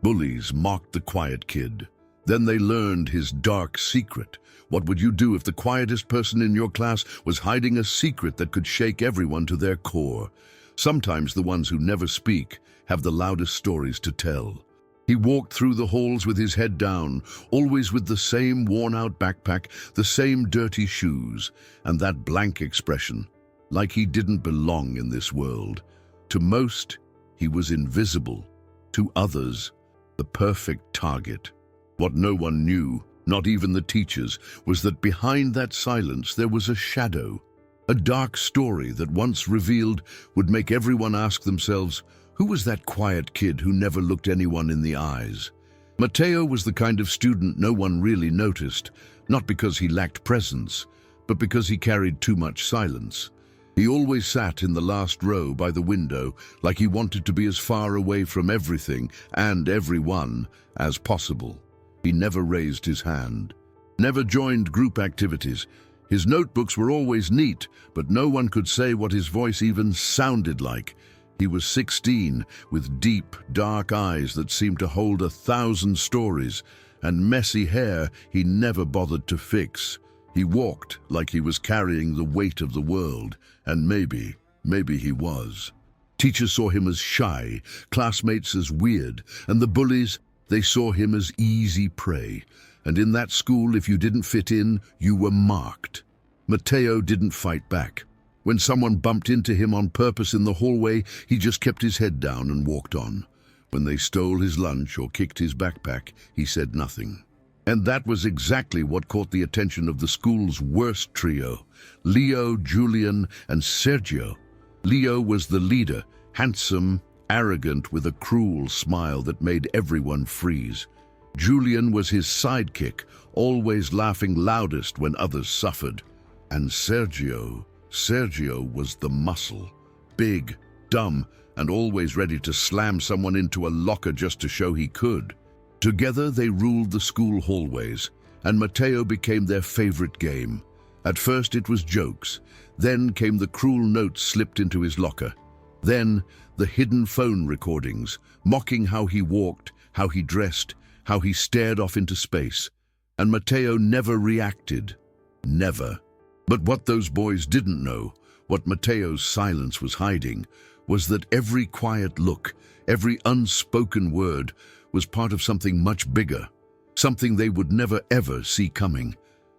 Bullies mocked the quiet kid. Then they learned his dark secret. What would you do if the quietest person in your class was hiding a secret that could shake everyone to their core? Sometimes the ones who never speak have the loudest stories to tell. He walked through the halls with his head down, always with the same worn-out backpack, the same dirty shoes, and that blank expression, like he didn't belong in this world. To most, he was invisible. To others, the perfect target. What no one knew, not even the teachers, was that behind that silence there was a shadow. A dark story that once revealed would make everyone ask themselves, who was that quiet kid who never looked anyone in the eyes? Mateo was the kind of student no one really noticed, not because he lacked presence, but because he carried too much silence. He always sat in the last row by the window, like he wanted to be as far away from everything and everyone as possible. He never raised his hand, never joined group activities. His notebooks were always neat, but no one could say what his voice even sounded like. He was 16, with deep, dark eyes that seemed to hold 1,000 stories, and messy hair he never bothered to fix. He walked like he was carrying the weight of the world, and maybe he was. Teachers saw him as shy, classmates as weird, and the bullies, they saw him as easy prey. And in that school, if you didn't fit in, you were marked. Mateo didn't fight back. When someone bumped into him on purpose in the hallway, he just kept his head down and walked on. When they stole his lunch or kicked his backpack, he said nothing. And that was exactly what caught the attention of the school's worst trio, Leo, Julian, and Sergio. Leo was the leader, handsome, arrogant, with a cruel smile that made everyone freeze. Julian was his sidekick, always laughing loudest when others suffered. And Sergio was the muscle, big, dumb, and always ready to slam someone into a locker just to show he could. Together they ruled the school hallways, and Mateo became their favorite game. At first it was jokes, then came the cruel notes slipped into his locker. Then the hidden phone recordings, mocking how he walked, how he dressed, how he stared off into space. And Mateo never reacted. Never. But what those boys didn't know, what Mateo's silence was hiding, was that every quiet look, every unspoken word, was part of something much bigger, something they would never ever see coming.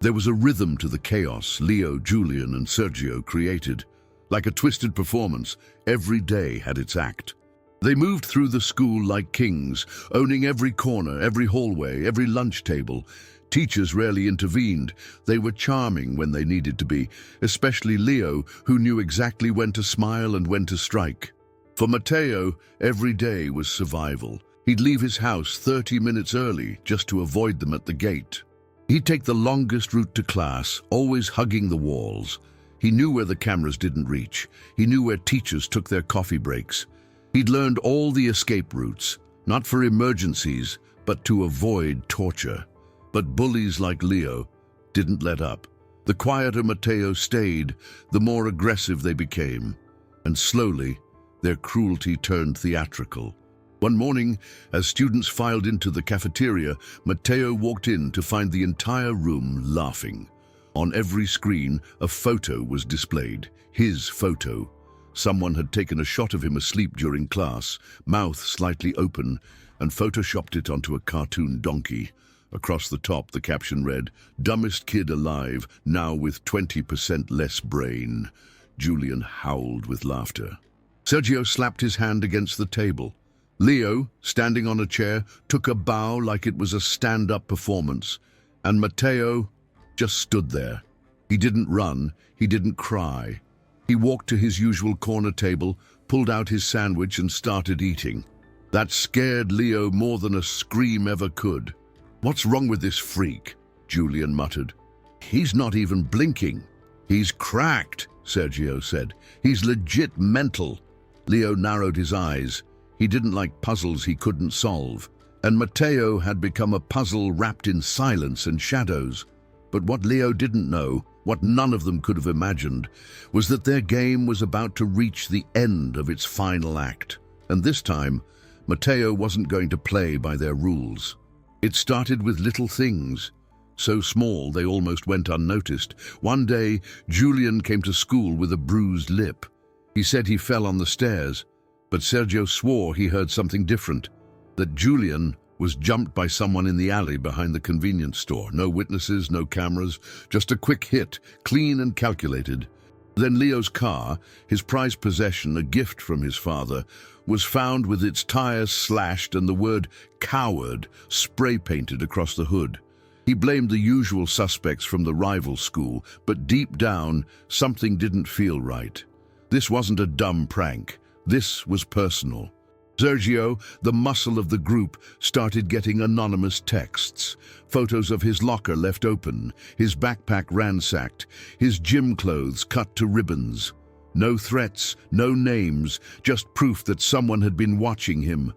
There was a rhythm to the chaos Leo, Julian, and Sergio created. Like a twisted performance, every day had its act. They moved through the school like kings, owning every corner, every hallway, every lunch table. Teachers rarely intervened. They were charming when they needed to be, especially Leo, who knew exactly when to smile and when to strike. For Mateo, every day was survival. He'd leave his house 30 minutes early just to avoid them at the gate. He'd take the longest route to class, always hugging the walls. He knew where the cameras didn't reach. He knew where teachers took their coffee breaks. He'd learned all the escape routes, not for emergencies, but to avoid torture. But bullies like Leo didn't let up. The quieter Mateo stayed, the more aggressive they became. And slowly, their cruelty turned theatrical. One morning, as students filed into the cafeteria, Mateo walked in to find the entire room laughing. On every screen, a photo was displayed, his photo. Someone had taken a shot of him asleep during class, mouth slightly open, and photoshopped it onto a cartoon donkey. Across the top, the caption read, "Dumbest kid alive, now with 20% less brain." Julian howled with laughter. Sergio slapped his hand against the table. Leo, standing on a chair, took a bow like it was a stand-up performance. And Mateo just stood there. He didn't run, he didn't cry. He walked to his usual corner table, pulled out his sandwich and started eating. That scared Leo more than a scream ever could. "What's wrong with this freak?" Julian muttered. "He's not even blinking." "He's cracked," Sergio said. "He's legit mental." Leo narrowed his eyes. He didn't like puzzles he couldn't solve. And Mateo had become a puzzle wrapped in silence and shadows. But what Leo didn't know, what none of them could have imagined, was that their game was about to reach the end of its final act. And this time, Matteo wasn't going to play by their rules. It started with little things, so small they almost went unnoticed. One day, Julian came to school with a bruised lip. He said he fell on the stairs, but Sergio swore he heard something different, that Julian was jumped by someone in the alley behind the convenience store. No witnesses, no cameras, just a quick hit, clean and calculated. Then Leo's car, his prized possession, a gift from his father, was found with its tires slashed and the word "coward" spray-painted across the hood. He blamed the usual suspects from the rival school, but deep down, something didn't feel right. This wasn't a dumb prank. This was personal. Sergio, the muscle of the group, started getting anonymous texts. Photos of his locker left open, his backpack ransacked, his gym clothes cut to ribbons. No threats, no names, just proof that someone had been watching him,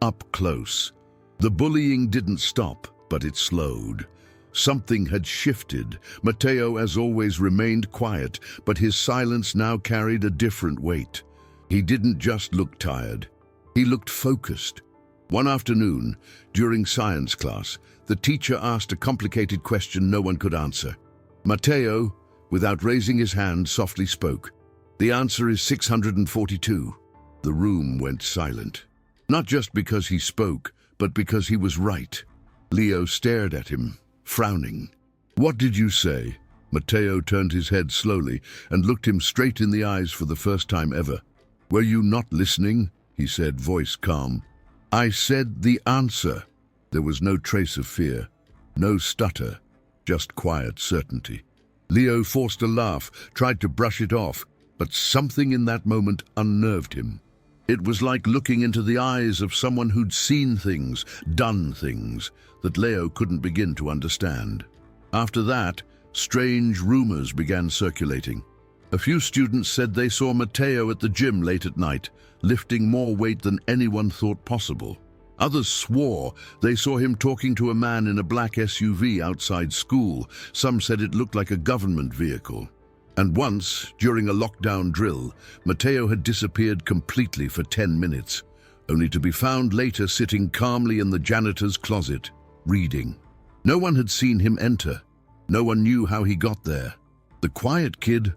up close. The bullying didn't stop, but it slowed. Something had shifted. Matteo, as always, remained quiet, but his silence now carried a different weight. He didn't just look tired. He looked focused. One afternoon, during science class, the teacher asked a complicated question no one could answer. Matteo, without raising his hand, softly spoke. "The answer is 642. The room went silent. Not just because he spoke, but because he was right. Leo stared at him, frowning. "What did you say?" Matteo turned his head slowly and looked him straight in the eyes for the first time ever. "Were you not listening?" he said, voice calm. "I said the answer." There was no trace of fear, no stutter, just quiet certainty. Leo forced a laugh, tried to brush it off, but something in that moment unnerved him. It was like looking into the eyes of someone who'd seen things, done things, that Leo couldn't begin to understand. After that, strange rumors began circulating. A few students said they saw Matteo at the gym late at night, lifting more weight than anyone thought possible. Others swore they saw him talking to a man in a black SUV outside school. Some said it looked like a government vehicle. And once, during a lockdown drill, Matteo had disappeared completely for 10 minutes, only to be found later sitting calmly in the janitor's closet, reading. No one had seen him enter. No one knew how he got there. The quiet kid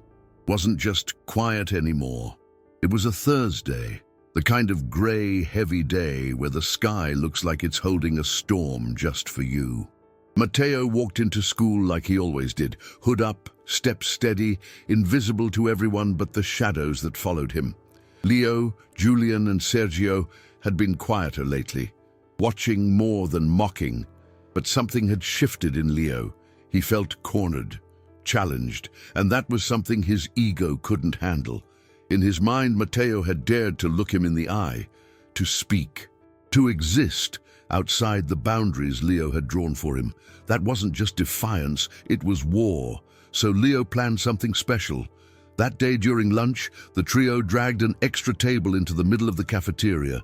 wasn't just quiet anymore. It was a Thursday, the kind of grey, heavy day where the sky looks like it's holding a storm just for you. Matteo walked into school like he always did, hood up, step steady, invisible to everyone but the shadows that followed him. Leo, Julian, and Sergio had been quieter lately, watching more than mocking, but something had shifted in Leo. He felt cornered, challenged, and that was something his ego couldn't handle. In his mind, Matteo had dared to look him in the eye, to speak, to exist outside the boundaries Leo had drawn for him. That wasn't just defiance, it was war. So Leo planned something special. That day during lunch, the trio dragged an extra table into the middle of the cafeteria.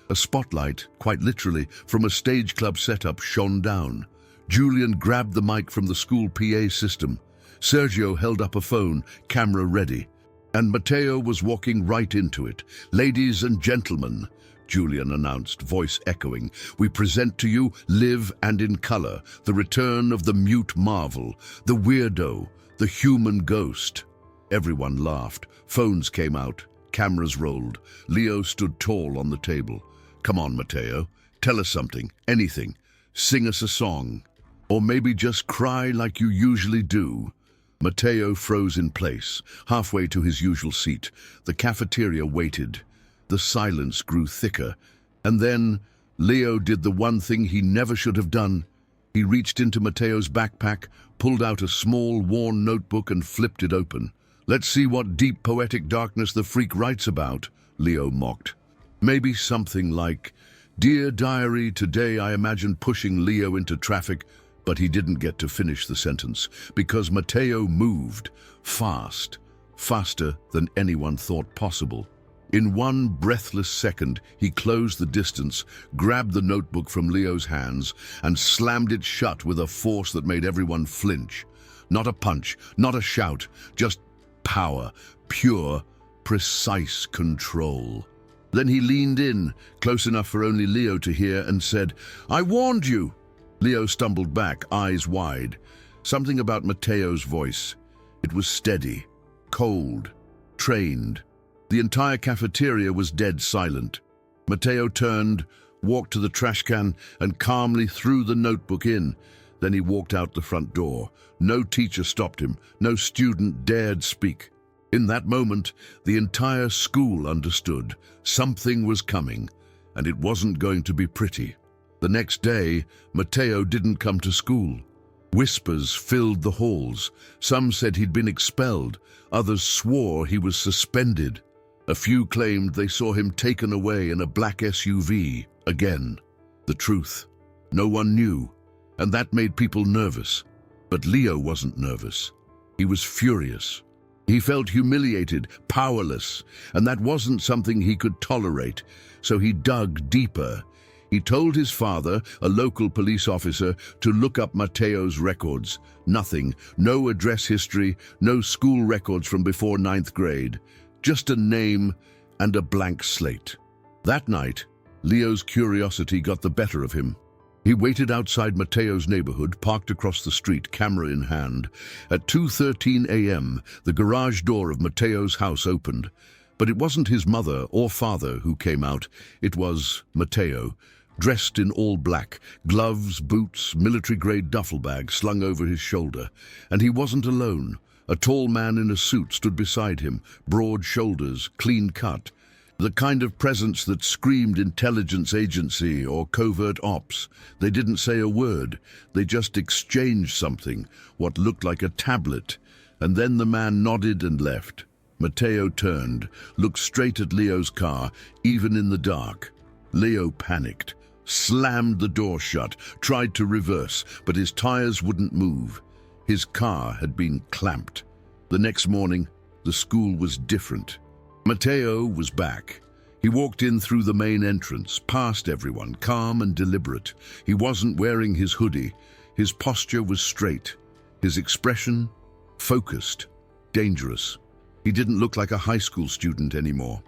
A spotlight, quite literally, from a stage club setup shone down. Julian grabbed the mic from the school PA system. Sergio held up a phone, camera ready. And Matteo was walking right into it. "Ladies and gentlemen," Julian announced, voice echoing, "we present to you, live and in color, the return of the mute marvel, the weirdo, the human ghost." Everyone laughed. Phones came out. Cameras rolled. Leo stood tall on the table. "Come on, Matteo. Tell us something. Anything. Sing us a song. Or maybe just cry like you usually do." Matteo froze in place, halfway to his usual seat. The cafeteria waited. The silence grew thicker. And then Leo did the one thing he never should have done. He reached into Matteo's backpack, pulled out a small, worn notebook and flipped it open. "Let's see what deep poetic darkness the freak writes about," Leo mocked. Maybe something like, "Dear Diary, today I imagined pushing Leo into traffic," but he didn't get to finish the sentence because Matteo moved fast, faster than anyone thought possible. In one breathless second, he closed the distance, grabbed the notebook from Leo's hands, and slammed it shut with a force that made everyone flinch. Not a punch, not a shout, just power, pure, precise control. Then he leaned in, close enough for only Leo to hear, and said, "I warned you." Leo stumbled back, eyes wide. Something about Matteo's voice. It was steady, cold, trained. The entire cafeteria was dead silent. Matteo turned, walked to the trash can, and calmly threw the notebook in. Then he walked out the front door. No teacher stopped him. No student dared speak. In that moment, the entire school understood. Something was coming, and it wasn't going to be pretty. The next day, Matteo didn't come to school. Whispers filled the halls. Some said he'd been expelled. Others swore he was suspended. A few claimed they saw him taken away in a black SUV. Again, the truth. No one knew, and that made people nervous. But Leo wasn't nervous. He was furious. He felt humiliated, powerless, and that wasn't something he could tolerate, so he dug deeper. He told his father, a local police officer, to look up Matteo's records. Nothing, no address history, no school records from before 9th grade. Just a name and a blank slate. That night, Leo's curiosity got the better of him. He waited outside Matteo's neighborhood, parked across the street, camera in hand. At 2:13 a.m., the garage door of Matteo's house opened. But it wasn't his mother or father who came out. It was Matteo, dressed in all black, gloves, boots, military-grade duffel bag slung over his shoulder. And he wasn't alone. A tall man in a suit stood beside him, broad shoulders, clean cut. The kind of presence that screamed intelligence agency or covert ops. They didn't say a word. They just exchanged something, what looked like a tablet. And then the man nodded and left. Matteo turned, looked straight at Leo's car, even in the dark. Leo panicked, slammed the door shut, tried to reverse, but his tires wouldn't move. His car had been clamped. The next morning, the school was different. Matteo was back. He walked in through the main entrance, past everyone, calm and deliberate. He wasn't wearing his hoodie. His posture was straight. His expression, focused, dangerous. He didn't look like a high school student anymore.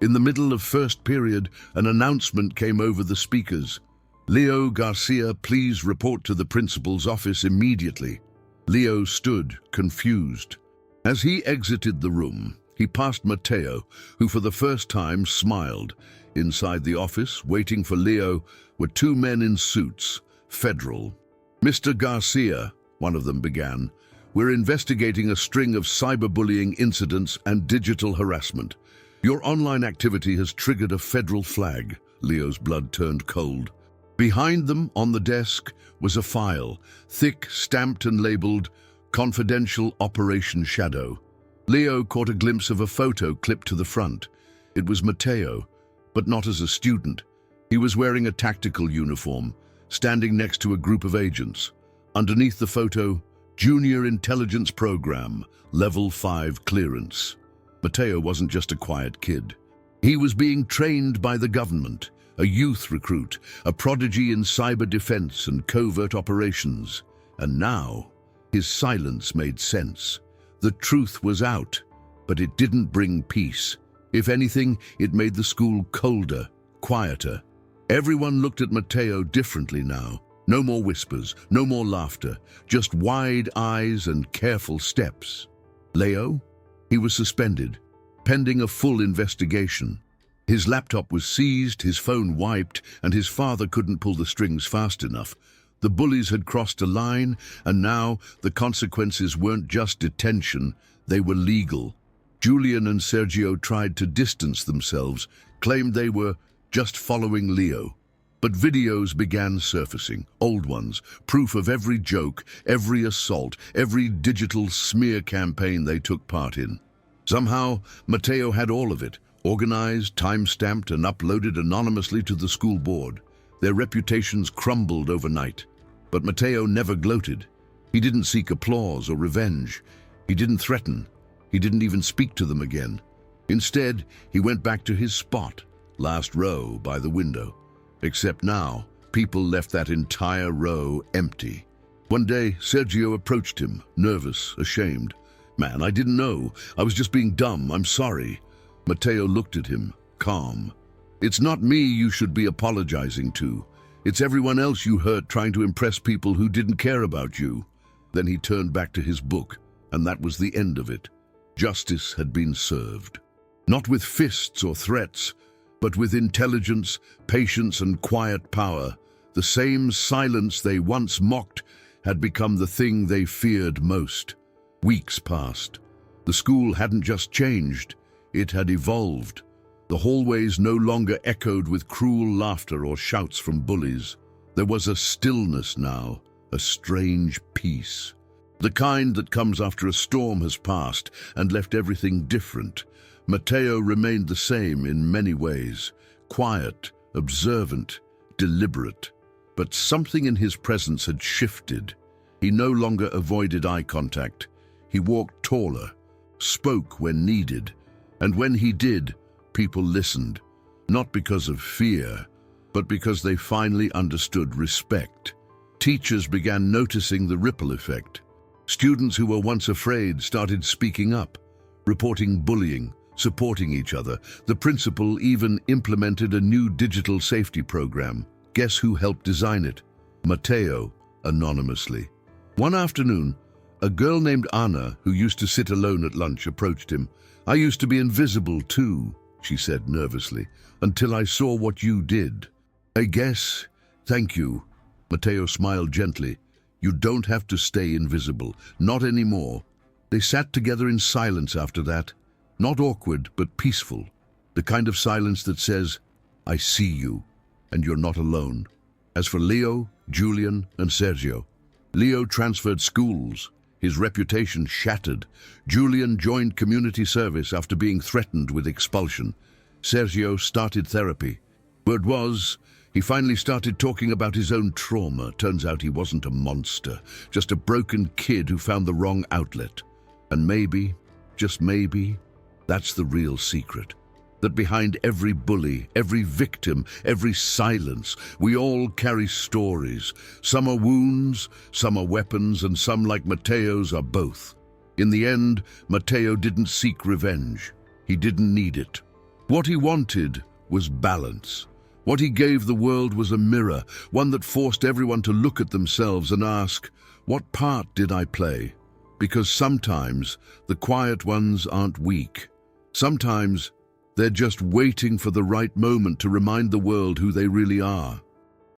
In the middle of first period, an announcement came over the speakers. "Leo Garcia, please report to the principal's office immediately." Leo stood, confused. As he exited the room, he passed Matteo, who for the first time smiled. Inside the office, waiting for Leo, were two men in suits, federal. "Mr. Garcia," one of them began, "we're investigating a string of cyberbullying incidents and digital harassment. Your online activity has triggered a federal flag." Leo's blood turned cold. Behind them, on the desk, was a file, thick, stamped and labeled, "Confidential Operation Shadow." Leo caught a glimpse of a photo clipped to the front. It was Matteo, but not as a student. He was wearing a tactical uniform, standing next to a group of agents. Underneath the photo, Junior Intelligence Program, Level 5 clearance. Matteo wasn't just a quiet kid. He was being trained by the government, a youth recruit, a prodigy in cyber defense and covert operations. And now, his silence made sense. The truth was out, but it didn't bring peace. If anything, it made the school colder, quieter. Everyone looked at Matteo differently now. No more whispers, no more laughter, just wide eyes and careful steps. Leo? He was suspended, pending a full investigation. His laptop was seized, his phone wiped, and his father couldn't pull the strings fast enough. The bullies had crossed a line, and now the consequences weren't just detention, they were legal. Julian and Sergio tried to distance themselves, claimed they were just following Leo. But videos began surfacing, old ones, proof of every joke, every assault, every digital smear campaign they took part in. Somehow, Matteo had all of it, organized, time-stamped, and uploaded anonymously to the school board. Their reputations crumbled overnight. But Matteo never gloated. He didn't seek applause or revenge. He didn't threaten. He didn't even speak to them again. Instead, he went back to his spot, last row by the window. Except now, people left that entire row empty. One day, Sergio approached him, nervous, ashamed. "Man, I didn't know. I was just being dumb. I'm sorry." Matteo looked at him, calm. It's not me you should be apologizing to. It's everyone else you hurt trying to impress people who didn't care about you." Then he turned back to his book, and that was the end of it. Justice had been served. Not with fists or threats, but with intelligence, patience, and quiet power. The same silence they once mocked had become the thing they feared most. Weeks passed. The school hadn't just changed, it had evolved. The hallways no longer echoed with cruel laughter or shouts from bullies. There was a stillness now, a strange peace. The kind that comes after a storm has passed and left everything different. Matteo remained the same in many ways, quiet, observant, deliberate. But something in his presence had shifted. He no longer avoided eye contact. He walked taller, spoke when needed, and when he did, people listened, not because of fear, but because they finally understood respect. Teachers began noticing the ripple effect. Students who were once afraid started speaking up, reporting bullying, supporting each other. The principal even implemented a new digital safety program. Guess who helped design it? Matteo, anonymously. One afternoon, a girl named Anna, who used to sit alone at lunch, approached him. "I used to be invisible too," she said nervously, "until I saw what you did." "I guess, thank you." Matteo smiled gently. "You don't have to stay invisible, not anymore." They sat together in silence after that, not awkward, but peaceful. The kind of silence that says, "I see you, and you're not alone." As for Leo, Julian, and Sergio, Leo transferred schools. His reputation shattered. Julian joined community service after being threatened with expulsion. Sergio started therapy. Word was, he finally started talking about his own trauma. Turns out he wasn't a monster, just a broken kid who found the wrong outlet. And maybe, just maybe, that's the real secret. That behind every bully, every victim, every silence, we all carry stories. Some are wounds, some are weapons, and some, like Matteo's, are both. In the end, Matteo didn't seek revenge. He didn't need it. What he wanted was balance. What he gave the world was a mirror, one that forced everyone to look at themselves and ask, what part did I play? Because sometimes the quiet ones aren't weak. Sometimes they're just waiting for the right moment to remind the world who they really are.